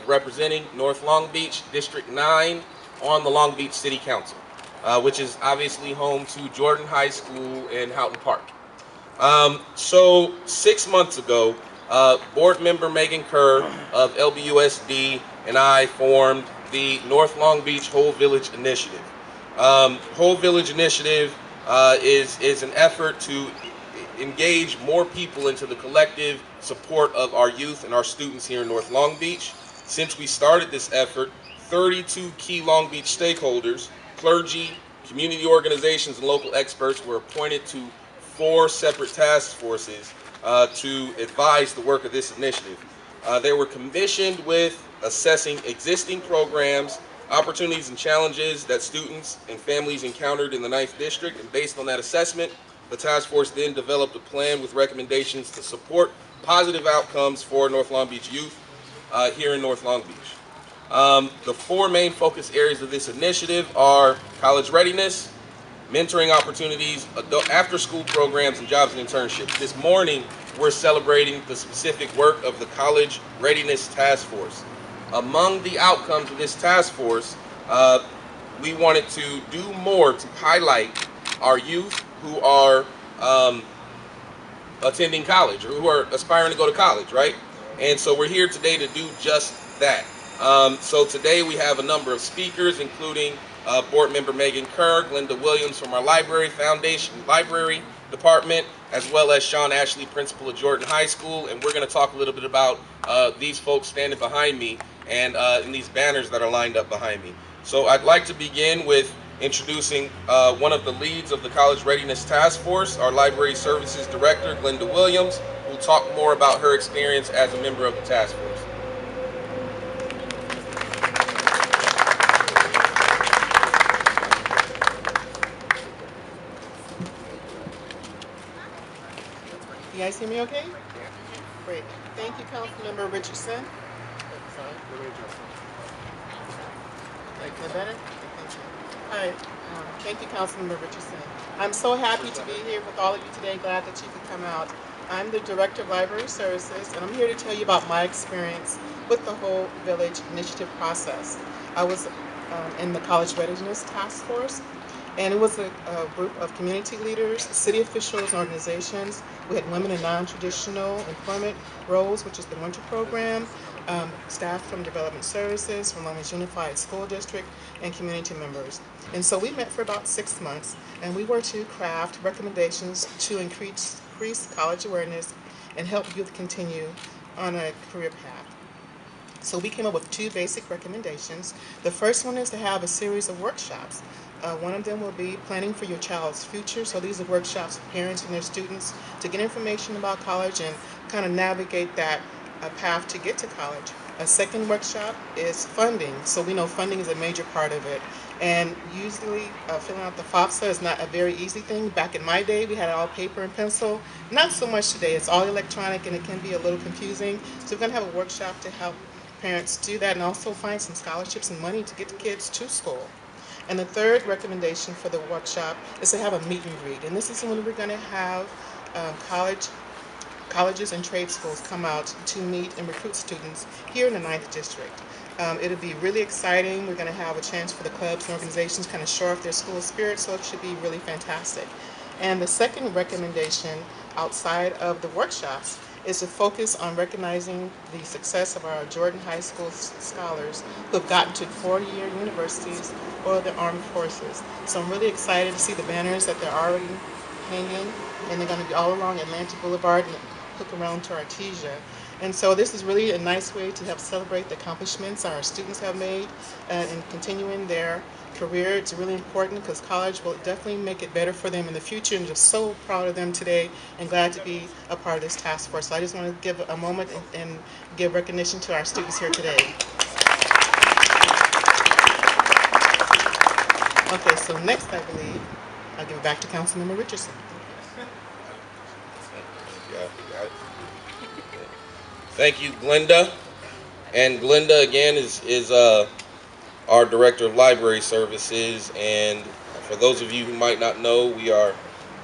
representing North Long Beach District 9 on the Long Beach City Council, which is obviously home to Jordan High School and Houghton Park. So 6 months ago, board member Megan Kerr of LBUSD and I formed the North Long Beach Whole Village Initiative. Whole Village Initiative is an effort to engage more people into the collective support of our youth and our students here in North Long Beach. Since we started this effort, 32 key Long Beach stakeholders, clergy, community organizations, and local experts were appointed to 4 separate task forces to advise the work of this initiative. They were commissioned with assessing existing programs, opportunities, and challenges that students and families encountered in the Ninth District, and based on that assessment, the task force then developed a plan with recommendations to support positive outcomes for North Long Beach youth here in North Long Beach. The 4 main focus areas of this initiative are college readiness, mentoring opportunities, after-school programs, and jobs and internships. This morning, we're celebrating the specific work of the College Readiness Task Force. Among the outcomes of this task force, we wanted to do more to highlight our youth who are attending college or who are aspiring to go to college, right? And so we're here today to do just that. So today we have a number of speakers, including board member Megan Kerr, Glenda Williams from our Library Foundation Library Department, as well as Sean Ashley, principal of Jordan High School. And we're going to talk a little bit about these folks standing behind me and these banners that are lined up behind me. So I'd like to begin with introducing one of the leads of the College Readiness Task Force, our Library Services Director, Glenda Williams, who will talk more about her experience as a member of the task force. You guys hear me okay? Great. Thank you, Councilmember Richardson. Like that better? Thank you. All right. Thank you, Councilmember Richardson. I'm so happy to be here with all of you today. Glad that you could come out. I'm the Director of Library Services, and I'm here to tell you about my experience with the Whole Village Initiative process. I was in the College Readiness Task Force, and it was a group of community leaders, city officials, and organizations. We had women in non-traditional employment roles, which is the winter program, staff from Development Services, from Long Beach Unified School District, and community members. And so we met for about 6 months, and we were to craft recommendations to increase college awareness and help youth continue on a career path. So we came up with 2 basic recommendations. The first one is to have a series of workshops. One of them will be planning for your child's future. So these are workshops for parents and their students to get information about college and kind of navigate that path to get to college. A second workshop is funding. So we know funding is a major part of it. And usually filling out the FAFSA is not a very easy thing. Back in my day, we had it all paper and pencil. Not so much today. It's all electronic and it can be a little confusing. So we're going to have a workshop to help parents do that and also find some scholarships and money to get the kids to school. And the third recommendation for the workshop is to have a meet and greet. And this is when we're going to have colleges and trade schools come out to meet and recruit students here in the 9th District. It'll be really exciting. We're going to have a chance for the clubs and organizations to kind of show off their school spirit, so it should be really fantastic. And the second recommendation outside of the workshops is to focus on recognizing the success of our Jordan High School scholars who have gotten to 4-year universities or the armed forces. So I'm really excited to see the banners that they're already hanging, and they're going to be all along Atlantic Boulevard and hook around to Artesia. And so this is really a nice way to help celebrate the accomplishments our students have made in continuing their career. It's really important because college will definitely make it better for them in the future, and just so proud of them today and glad to be a part of this task force. So I just want to give a moment and give recognition to our students here today. Okay, so next I believe I'll give it back to Councilmember Richardson. Thank you, Glenda. And Glenda, again, is our Director of Library Services. And for those of you who might not know, we are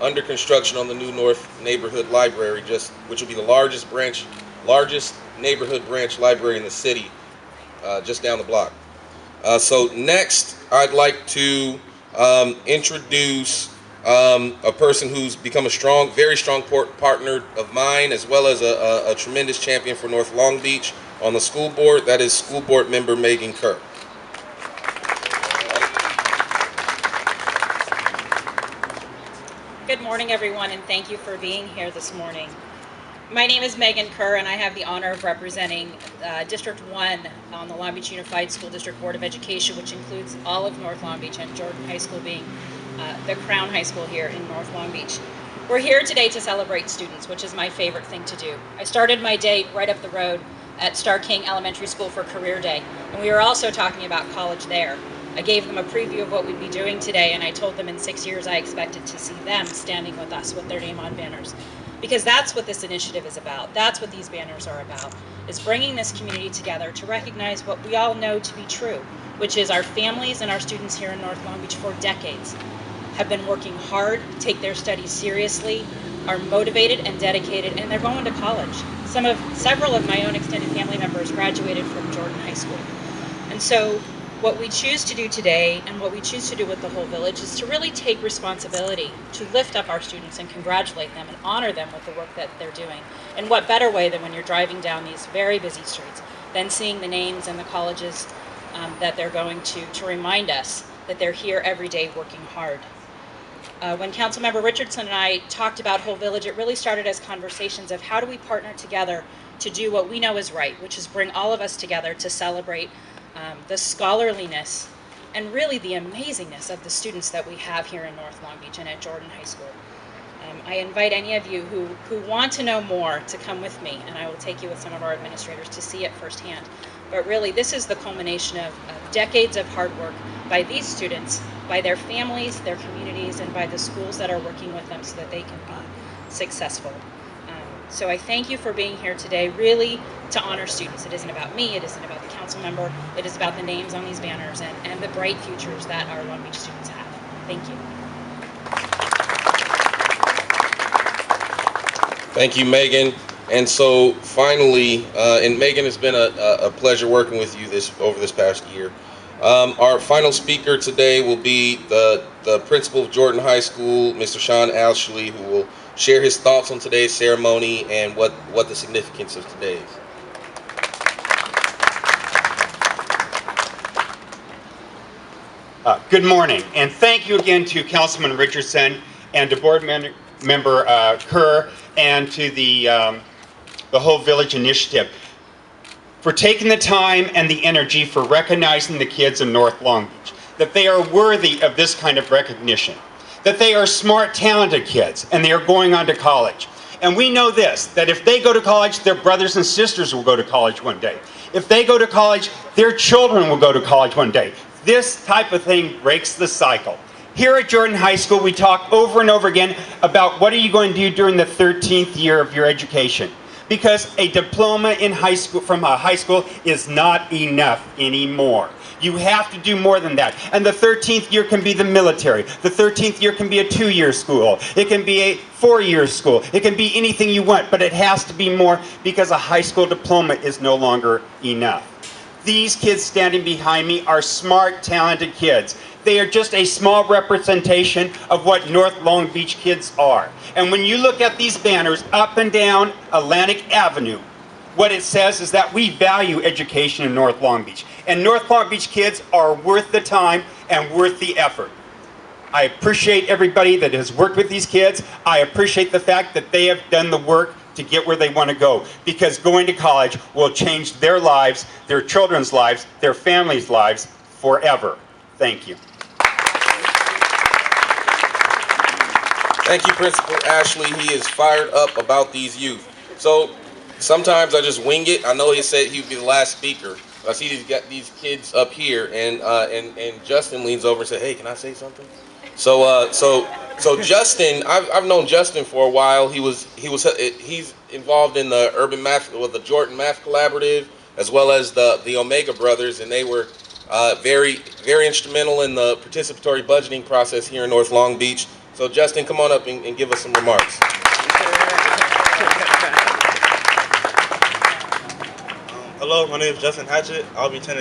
under construction on the new North Neighborhood Library, which will be the largest neighborhood branch library in the city. just down the block. So next, I'd like to introduce a person who's become a very strong partner of mine, as well as a tremendous champion for North Long Beach on the school board. That is school board member Megan Kerr. Good morning, everyone, and thank you for being here this morning. My name is Megan Kerr, and I have the honor of representing District 1 on the Long Beach Unified School District Board of Education, which includes all of North Long Beach, and Jordan High School being the crown high school here in North Long Beach. We're here today to celebrate students, which is my favorite thing to do. I started my day right up the road at Star King Elementary School for Career Day, and we were also talking about college there. I gave them a preview of what we'd be doing today, and I told them in 6 years I expected to see them standing with us with their name on banners. Because that's what this initiative is about. That's what these banners are about, is bringing this community together to recognize what we all know to be true, which is our families and our students here in North Long Beach for decades have been working hard, take their studies seriously, are motivated and dedicated, and they're going to college. Several of my own extended family members graduated from Jordan High School. And so what we choose to do today, and what we choose to do with the whole village, is to really take responsibility to lift up our students and congratulate them and honor them with the work that they're doing. And what better way than when you're driving down these very busy streets than seeing the names and the colleges that they're going to remind us that they're here every day working hard. When Councilmember Richardson and I talked about Whole Village, it really started as conversations of how do we partner together to do what we know is right, which is bring all of us together to celebrate the scholarliness and really the amazingness of the students that we have here in North Long Beach and at Jordan High School. I invite any of you who want to know more to come with me, and I will take you with some of our administrators to see it firsthand. But really, this is the culmination of decades of hard work by these students, by their families, their communities, and by the schools that are working with them so that they can be successful. So I thank you for being here today, really to honor students. It isn't about me, it isn't about the council member, it is about the names on these banners and the bright futures that our Long Beach students have. Thank you. Thank you, Megan. And so finally, and Megan, it's been a pleasure working with you over this past year. Our final speaker today will be the principal of Jordan High School, Mr. Sean Ashley, who will share his thoughts on today's ceremony and what the significance of today is. Good morning, and thank you again to Councilman Richardson and to Board Member Kerr and to the Whole Village Initiative for taking the time and the energy for recognizing the kids in North Long Beach, that they are worthy of this kind of recognition, that they are smart, talented kids, and they are going on to college. And we know this, that if they go to college, their brothers and sisters will go to college one day. If they go to college, their children will go to college one day. This type of thing breaks the cycle. Here at Jordan High School, we talk over and over again about what are you going to do during the 13th year of your education. Because a diploma in high school, from a high school, is not enough anymore. You have to do more than that. And the 13th year can be the military. The 13th year can be a 2-year school. It can be a 4-year school. It can be anything you want, but it has to be more because a high school diploma is no longer enough. These kids standing behind me are smart, talented kids. They are just a small representation of what North Long Beach kids are. And when you look at these banners up and down Atlantic Avenue, what it says is that we value education in North Long Beach. And North Long Beach kids are worth the time and worth the effort. I appreciate everybody that has worked with these kids. I appreciate the fact that they have done the work to get where they want to go, because going to college will change their lives, their children's lives, their families' lives forever. Thank you. Thank you, Principal Ashley. He is fired up about these youth. So sometimes I just wing it. I know he said he would be the last speaker. I see these kids up here, and Justin leans over and said, "Hey, can I say something?" So Justin, I've known Justin for a while. He's involved in the Urban Math, with the Jordan Math Collaborative, as well as the Omega Brothers, and they were very instrumental in the participatory budgeting process here in North Long Beach. So Justin, come on up and give us some remarks. Hello, my name is Justin Hatchett. I'll be attending